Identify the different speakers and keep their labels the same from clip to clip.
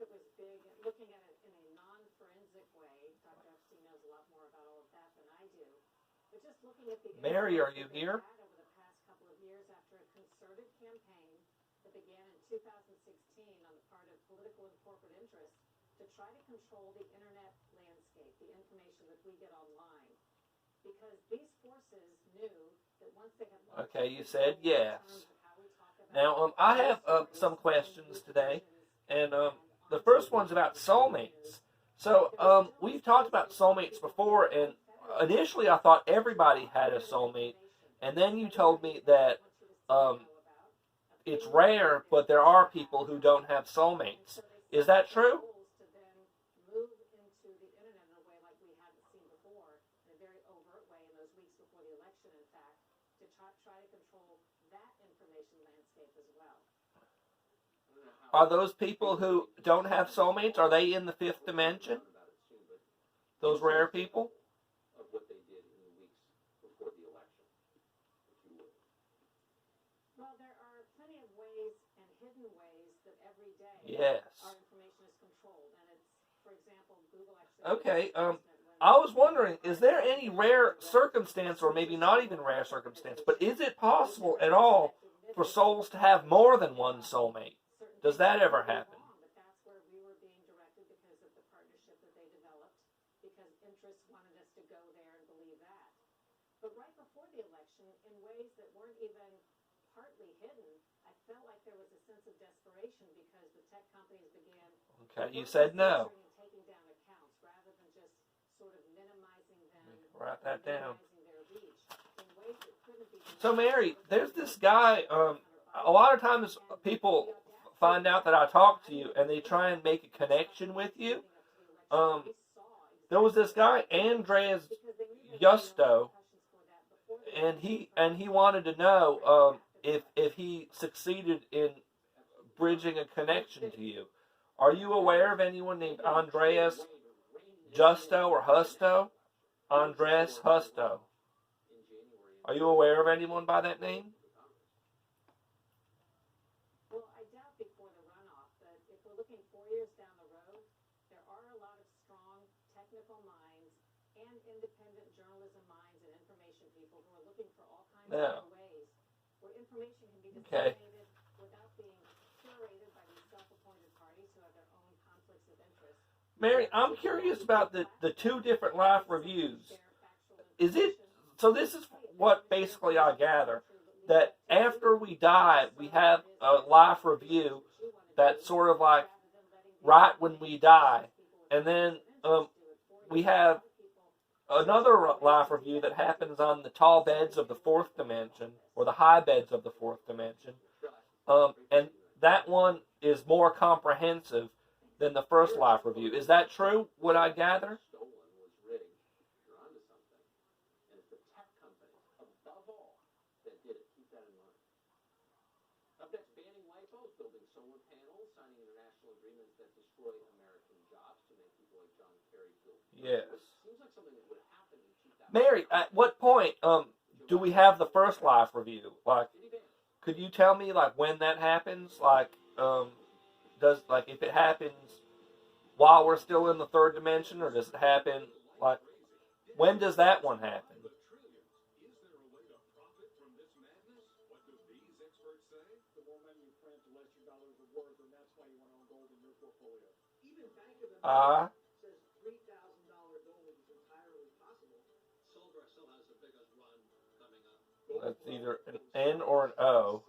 Speaker 1: it was big. Looking at it in a non-forensic way, Dr. Epstein knows a lot more about all of that than I do. But just looking at the
Speaker 2: Mary, are you here?
Speaker 1: Over the past couple of years, after a concerted campaign that began in 2016 on the part of political and corporate interests to try to control the internet landscape, the information that we get online, because these forces knew that once they had.
Speaker 2: Okay, you said yes. Now, I have some questions today, and the first one's about soulmates. So, we've talked about soulmates before, and initially I thought everybody had a soulmate, and then you told me that it's rare, but there are people who don't have soulmates. Is that true? Are those people who don't have soulmates, are they in the fifth dimension? Those rare people?
Speaker 1: Well, there are plenty of ways and hidden ways that every day
Speaker 2: yes.
Speaker 1: our information is controlled. And it's, for example, Google actually...
Speaker 2: Okay, I was wondering, is there any rare circumstance, or maybe not even rare circumstance, but is it possible at all for souls to have more than one soulmate? Does that ever happen?
Speaker 1: But that's where we were being directed because of the partnership that they developed, because interests wanted us to go there and believe that. But right before the election, in ways that weren't even partly hidden, I felt like there was a sense of desperation because the tech companies began...
Speaker 2: Okay, you said no.
Speaker 1: ...taking down accounts rather than just sort of minimizing them.
Speaker 2: Write that down.
Speaker 1: Their reach in ways that couldn't be...
Speaker 2: So, Mary, there's this guy, a lot of times people find out that I talk to you and they try and make a connection with you. There was this guy, Andres Justo, and he wanted to know if he succeeded in bridging a connection to you. Are you aware of anyone named Andreas Justo or Justo? Andres Justo. Are you aware of anyone by that name?
Speaker 1: Well, I doubt before the runoff, but if we're looking 4 years down the road, there are a lot of strong technical minds and independent journalism minds and information people who are looking for all kinds of ways where information can be disseminated without being curated by these self-appointed parties who have their own conflicts of interest.
Speaker 2: Mary, I'm curious about the two different life reviews. Is it, so this is what basically I gather, that after we die, we have a life review that's sort of like right when we die. And then we have another life review that happens on the tall beds of the fourth dimension, or the high beds of the fourth dimension. And that one is more comprehensive than the first life review. Is that true, what I gather? Yes. Mary, at what point do we have the first life review? Like, could you tell me like when that happens? Like, does like if it happens while we're still in the third dimension, or does it happen like when does that one happen? That's either an N or an O.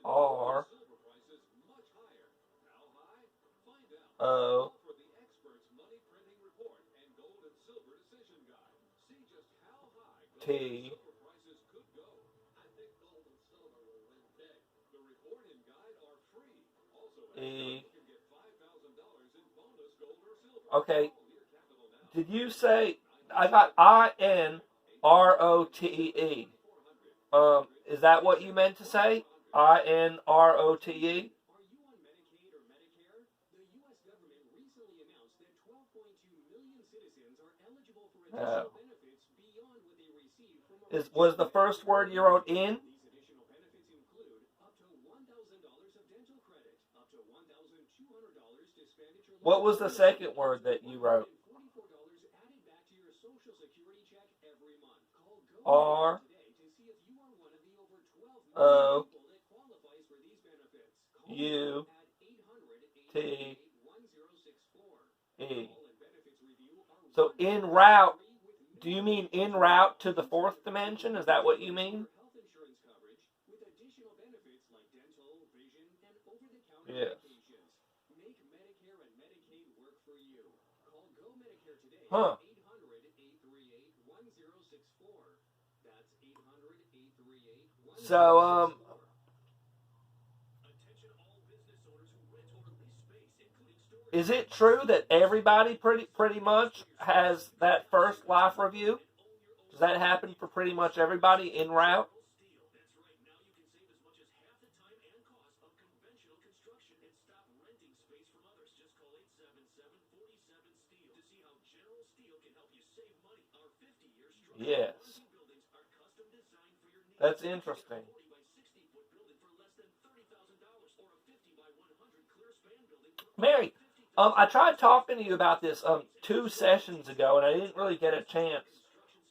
Speaker 2: R O T E. Okay. Did you say I got INROTE? Is that what you meant to say? INROTE? Was the first word you wrote in? What was the second word that you wrote? R O U T E. So en route, do you mean en route to the fourth dimension? Is that what you mean? Yes. Huh. So, is it true that everybody pretty much has that first life review? Does that happen for pretty much everybody en route? Yes. That's interesting. Mary, I tried talking to you about this 2 sessions ago, and I didn't really get a chance.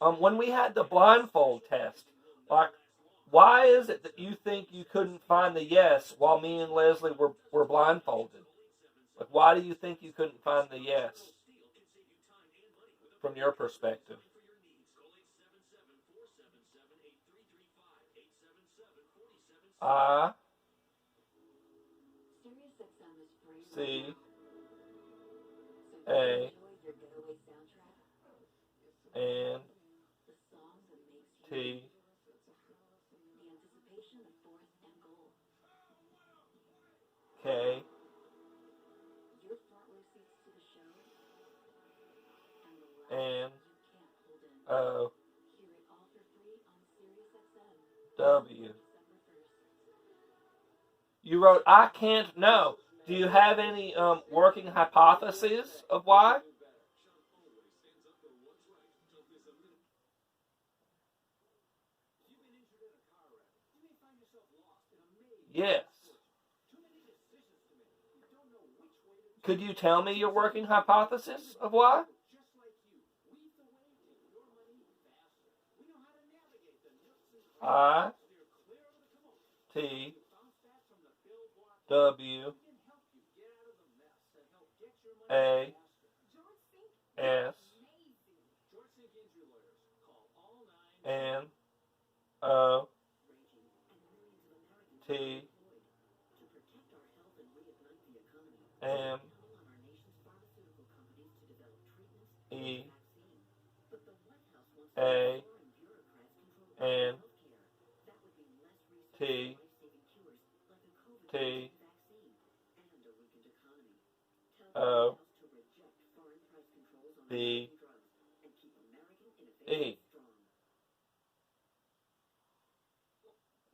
Speaker 2: When we had the blindfold test, like, why is it that you think you couldn't find the yes while me and Leslie were blindfolded? Like, why do you think you couldn't find the yes from your perspective? I C A N T K N O W. You wrote, I can't know. Do you have any working hypotheses of why? Yes. Could you tell me your working hypothesis of why? I T W A S N O T M E A N T T O B E.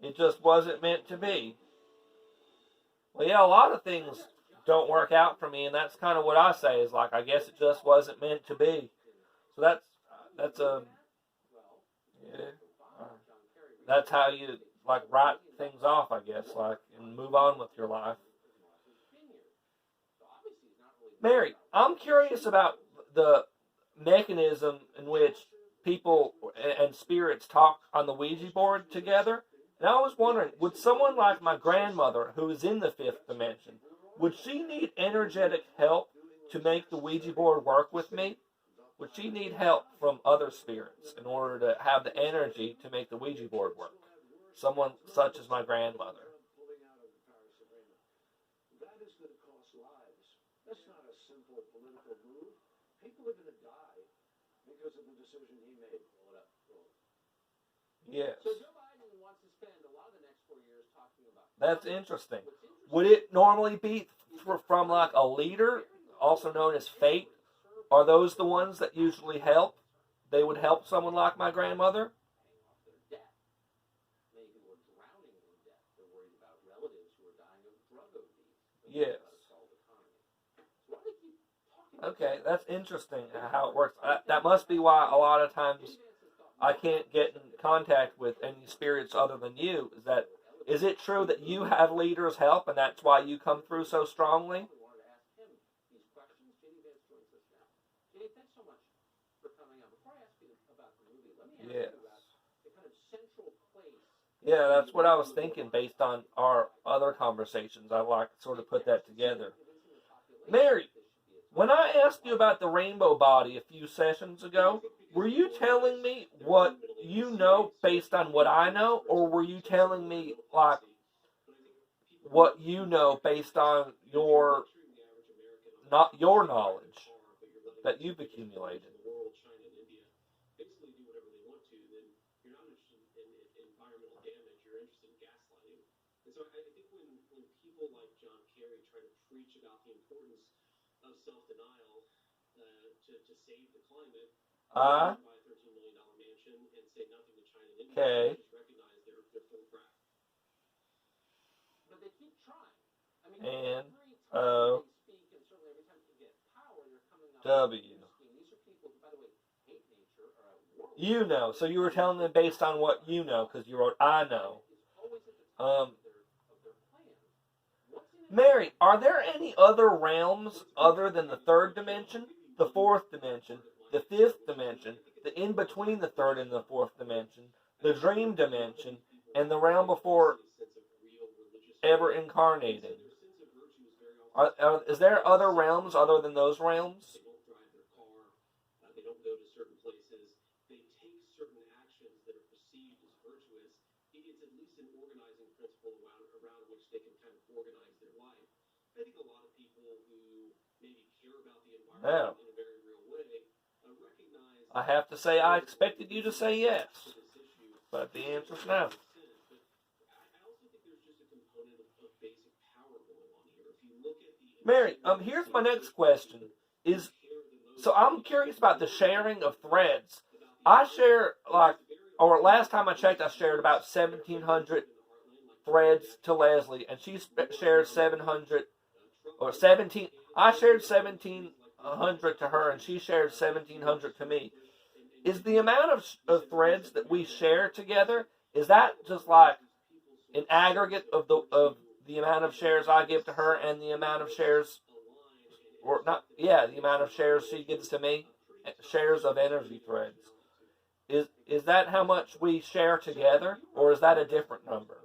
Speaker 2: It just wasn't meant to be. Well, yeah, a lot of things don't work out for me, and that's kind of what I say is like, I guess it just wasn't meant to be. So that's a yeah, that's how you like write things off, I guess, like and move on with your life. Mary, I'm curious about the mechanism in which people and spirits talk on the Ouija board together. And I was wondering, would someone like my grandmother, who is in the fifth dimension, would she need energetic help to make the Ouija board work with me? Would she need help from other spirits in order to have the energy to make the Ouija board work? Someone such as my grandmother. Yes. That's interesting. Would it normally be from like a leader, also known as fate? Are those the ones that usually help? They would help someone like my grandmother? Yes. Okay, that's interesting how it works. That must be why a lot of times I can't get in contact with any spirits other than you. Is it true that you have leaders help and that's why you come through so strongly? Yes. Yeah, that's what I was thinking based on our other conversations. I like to sort of put that together. Mary, when I asked you about the rainbow body a few sessions ago, were you telling me what you know based on what I know, or were you telling me like what you know based on your not your knowledge that you've accumulated? Ah, okay. And O W. You know. So you were telling them based on what you know, because you wrote I know. Um, Mary, are there any other realms other than the third dimension, the fourth dimension, the fifth dimension, the in between the third and the fourth dimension, the dream dimension, and the realm before ever incarnating? Is there other realms other than those realms? No. I have to say I expected you to say yes, but the answer's no. Mary, here's my next question. So I'm curious about the sharing of threads. I share or last time I checked, I shared about 1,700 threads to Leslie, and she shared 700 or 17. I shared 1,700 to her, and she shared 1,700 to me. Is the amount of threads that we share together, is that just like an aggregate of the amount of shares I give to her and the amount of shares, or not? Yeah, the amount of shares she gives to me, shares of energy threads. Is that how much we share together, or is that a different number?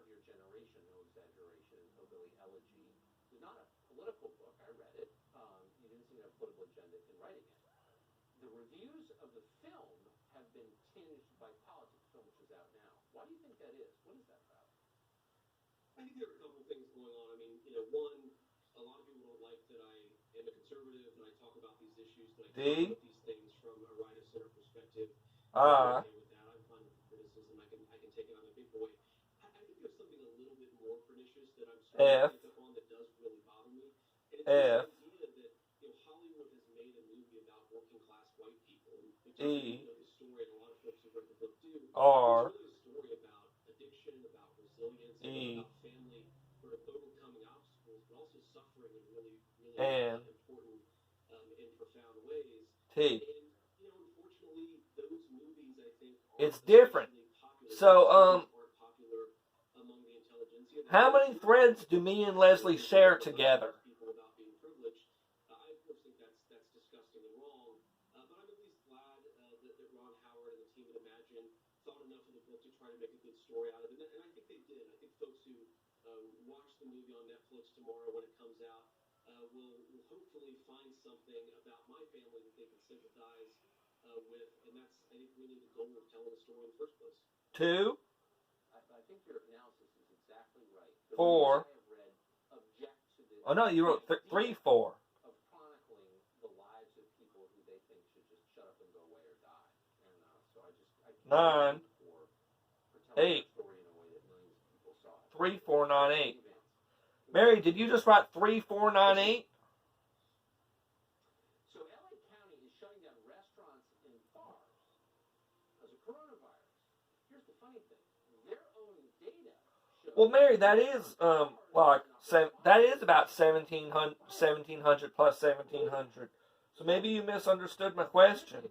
Speaker 2: D I F F E R E N T. It's different. So, how many threads do me and Leslie share together? Two, four. Oh no, you wrote three, four. Nine, eight. 3498. Mary, did you just write 3498? Well, Mary, that is that is about 1,700 plus 1,700. So maybe you misunderstood my question.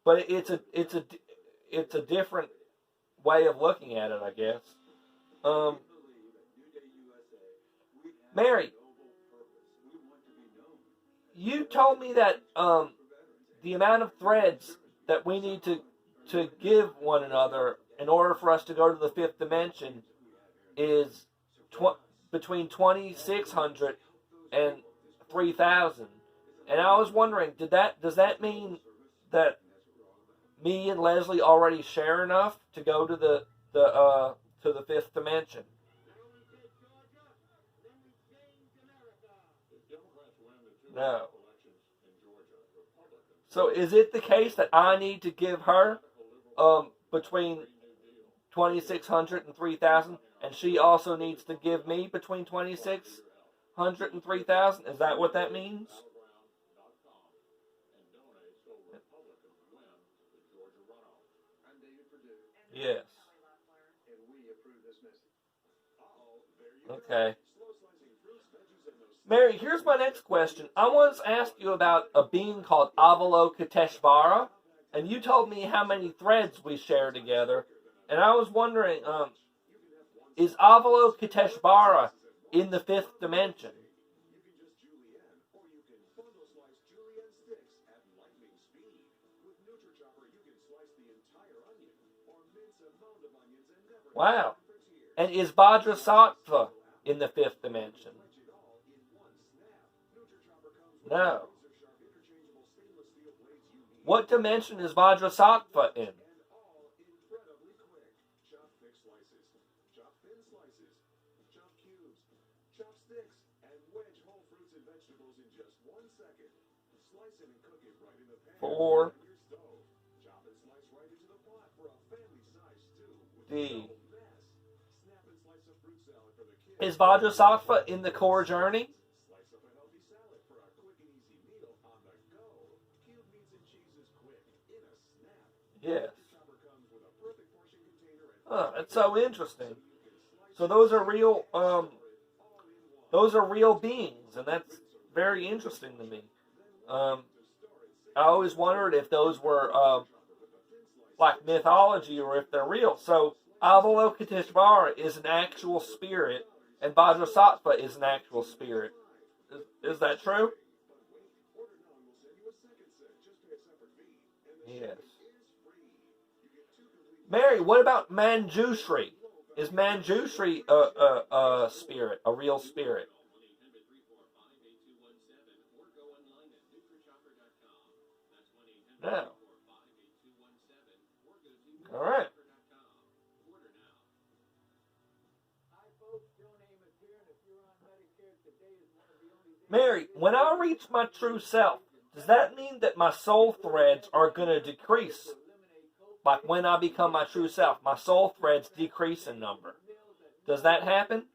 Speaker 2: But it's a different way of looking at it, I guess. Mary, you told me that the amount of threads that we need to give one another in order for us to go to the fifth dimension is between 2,600 and 3,000. And I was wondering, does that mean that me and Leslie already share enough to go to the fifth dimension? No. So is it the case that I need to give her between 2,600 and 3,000, and she also needs to give me between 2,600 and 3,000? Is that what that means? Yes. Okay. Mary, here's my next question. I once asked you about a being called Avalokiteshvara, and you told me how many threads we share together. And I was wondering, is Avalokiteshvara in the fifth dimension? Wow. And is Vajrasattva in the fifth dimension? No. What dimension is Vajrasattva in? Four. D. Is Vajrasattva in the core journey? Yes. Oh, that's so interesting. So those are real beings, and that's very interesting to me. I always wondered if those were like mythology or if they're real. So Avalokiteshvara is an actual spirit, and Vajrasattva is an actual spirit. Is that true? Yes. Mary, what about Manjushri? Is Manjushri a spirit, a real spirit? No. All right. Mary, when I reach my true self, does that mean that my soul threads are going to decrease? Like when I become my true self, my soul threads decrease in number. Does that happen?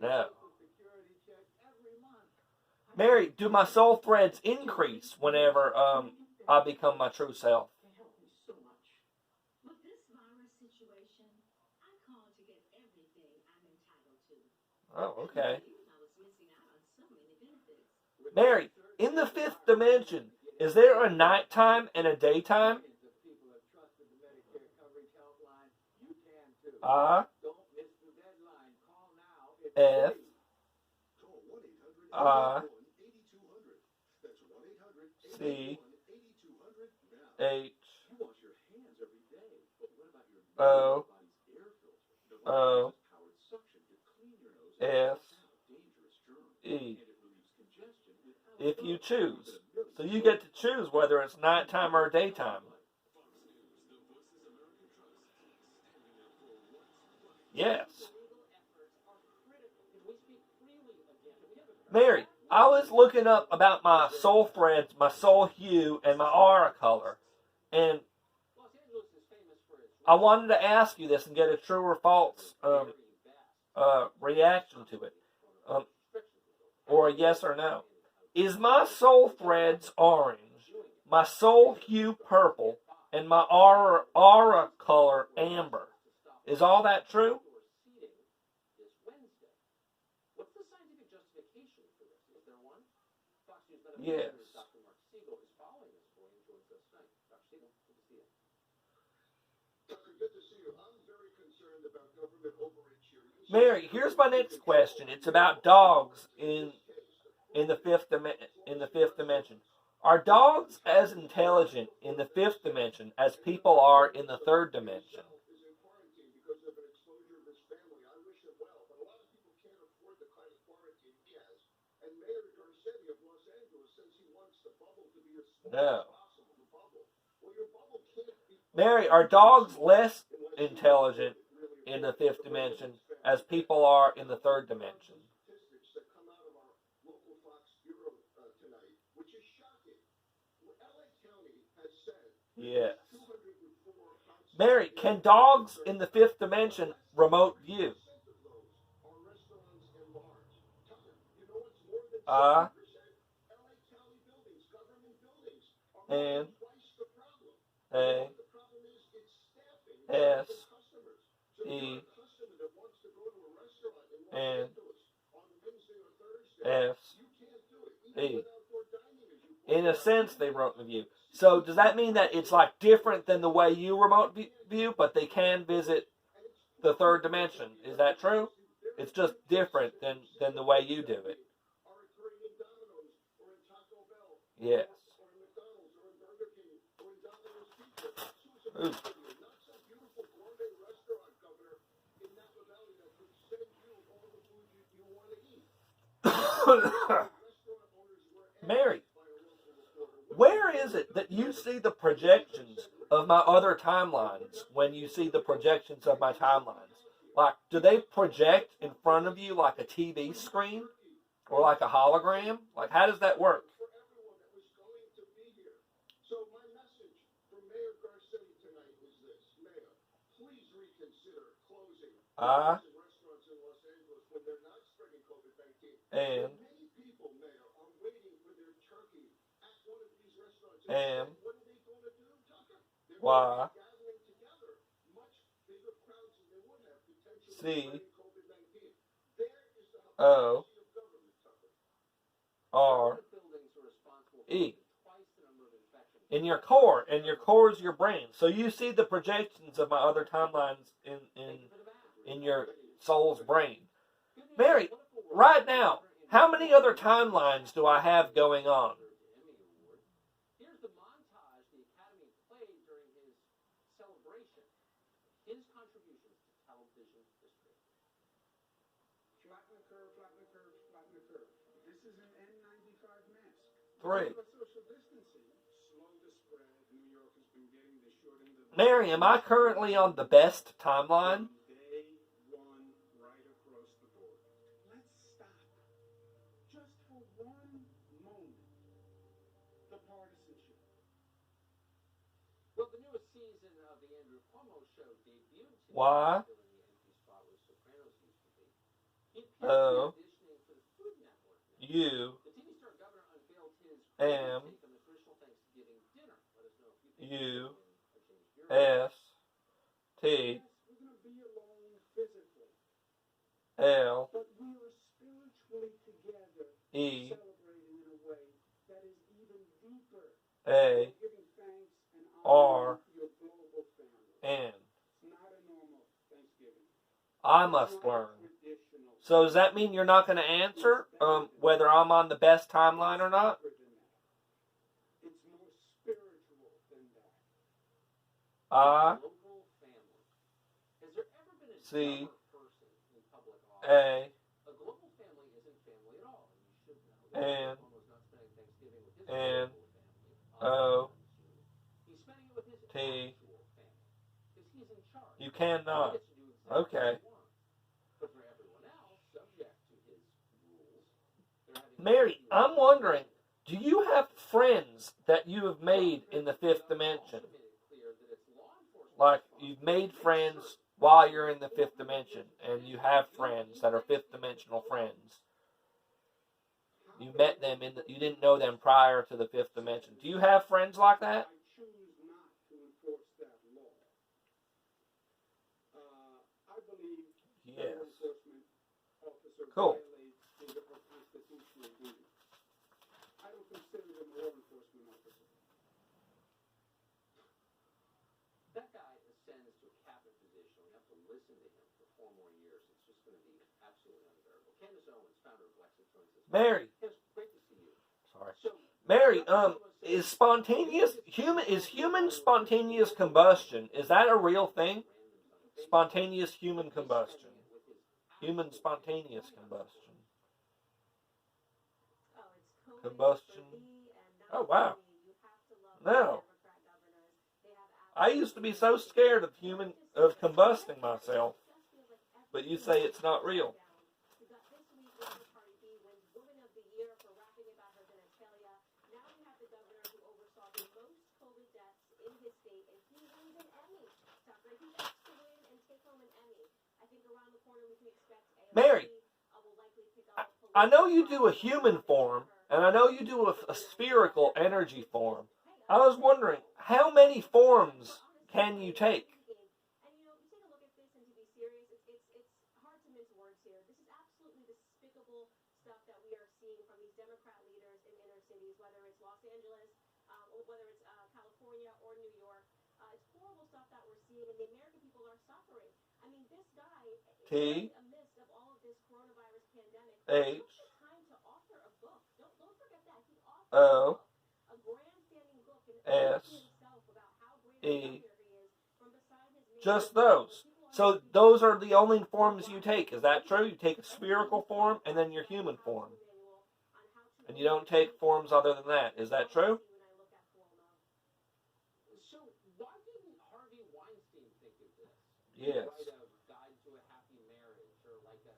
Speaker 2: No. Mary, do my soul threads increase whenever I become my true self? Oh, okay. Mary, in the fifth dimension, is there a nighttime and a daytime? F C H O S E. If you choose. So you get to choose whether it's nighttime or daytime. Yes. Mary, I was looking up about my soul threads, my soul hue, and my aura color. And I wanted to ask you this and get a true or false reaction to it. Or a yes or no. Is my soul threads orange, my soul hue purple, and my aura color amber? Is all that true? Yes.
Speaker 3: Dr. Good to see you. I'm very concerned about government overreach here.
Speaker 2: Mary, here's my next question. It's about dogs in the fifth dimension. Are dogs as intelligent in the fifth dimension as people are in the third dimension? No. Mary, are dogs less intelligent in the fifth dimension as people are in the third dimension? Yes. Mary, can dogs in the fifth dimension remote view? N A S E N S E. In a sense, they remote view. So does that mean that it's like different than the way you remote view, but they can visit the third dimension? Is that true? It's just different than the way you do it. Yes. Ooh. Mary, where is it that you see the projections of my other timelines when you see the projections of my timelines? Like, do they project in front of you like a TV screen or like a hologram? Like, how does that work? I am Y C O R E. In your core, and your core is your brain. So you see the projections of my other timelines in your soul's brain. Mary, right now, how many other timelines do I have going on?
Speaker 1: Here's the montage the Academy played during his celebration. His contributions to television history.
Speaker 3: Flatten the curve, flatten the curve, flatten the curve. This is an N95 mask.
Speaker 2: 3.
Speaker 3: Social distancing, slow the spread. New York has been getting the short end of the...
Speaker 2: Mary, am I currently on the best timeline?
Speaker 3: Day one, right across the board. Let's stop. Just for one moment. The partisanship.
Speaker 1: Well, the newest season of the Andrew Cuomo show debuted today.
Speaker 2: Why? O U M U S T L E A R N. I must learn. So does that mean you're not going to answer whether I'm on the best timeline or not?
Speaker 3: It's more spiritual than that.
Speaker 2: I C A N N O T. You cannot. Okay. Mary, I'm wondering, do you have friends that you have made in the fifth dimension? Like, you've made friends while you're in the fifth dimension, and you have friends that are fifth dimensional friends. You met them you didn't know them prior to the fifth dimension. Do you have friends like that?
Speaker 3: I choose not to enforce that law. I believe
Speaker 2: Yes.
Speaker 3: law enforcement officers
Speaker 2: Cool.
Speaker 3: violate their constitutional duty. I don't consider them law enforcement officers.
Speaker 1: That guy ascends to a captain position. We have to listen to him for 4 more years. It's just
Speaker 2: Mary. Sorry. Mary, is human spontaneous combustion, is that a real thing? Spontaneous human combustion. Human spontaneous combustion. Combustion. Oh, wow. No. I used to be so scared of combusting myself. But you say it's not real. Mary, I know you do a human form, and I know you do a spherical energy form. I was wondering, how many forms can you take? T H O S E. Just those. So those are the only forms you take. Is that true? You take a spherical form and then your human form. And you don't take forms other than that. Is that true?
Speaker 3: So why didn't Harvey Weinstein think of this?
Speaker 2: Yes.
Speaker 3: Might have died to a happy marriage, or like a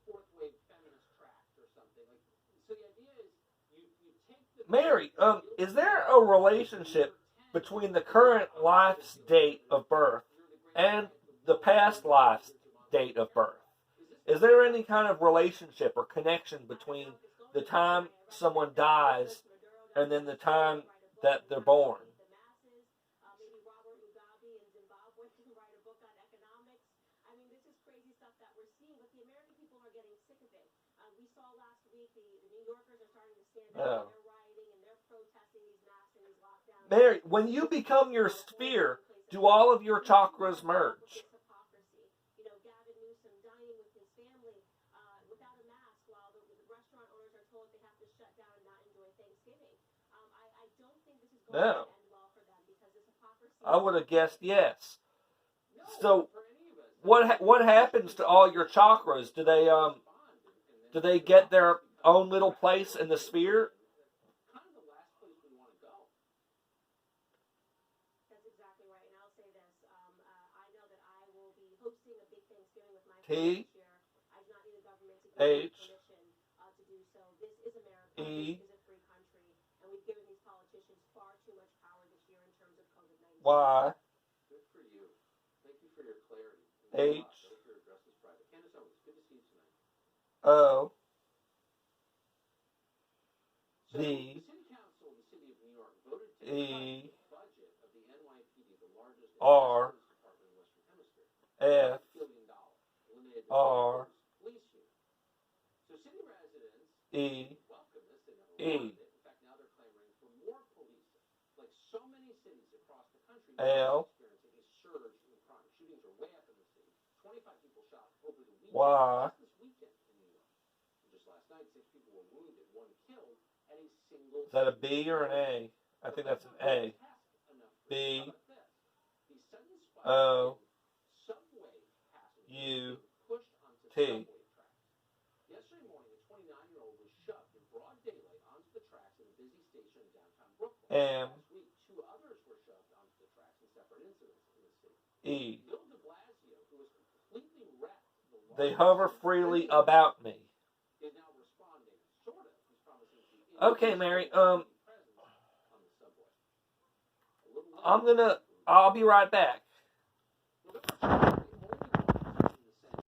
Speaker 3: fourth wave feminist tract or something. Like, so the idea is you take the
Speaker 2: Mary, is there a relationship between the current life's date of birth and the past life's date of birth? Is there any kind of relationship or connection between the time someone dies and then the time that they're born? No. Mary, when you become your sphere, do all of your chakras merge? No. I would have guessed yes. So, what happens to all your chakras? Do they get their own little place in the sphere? T H E Y H O V E R F R E E L Y. Is that a B or an A? I think that's an A. B O U T. M E. They hover freely about me. Okay, Mary. I'll be right back.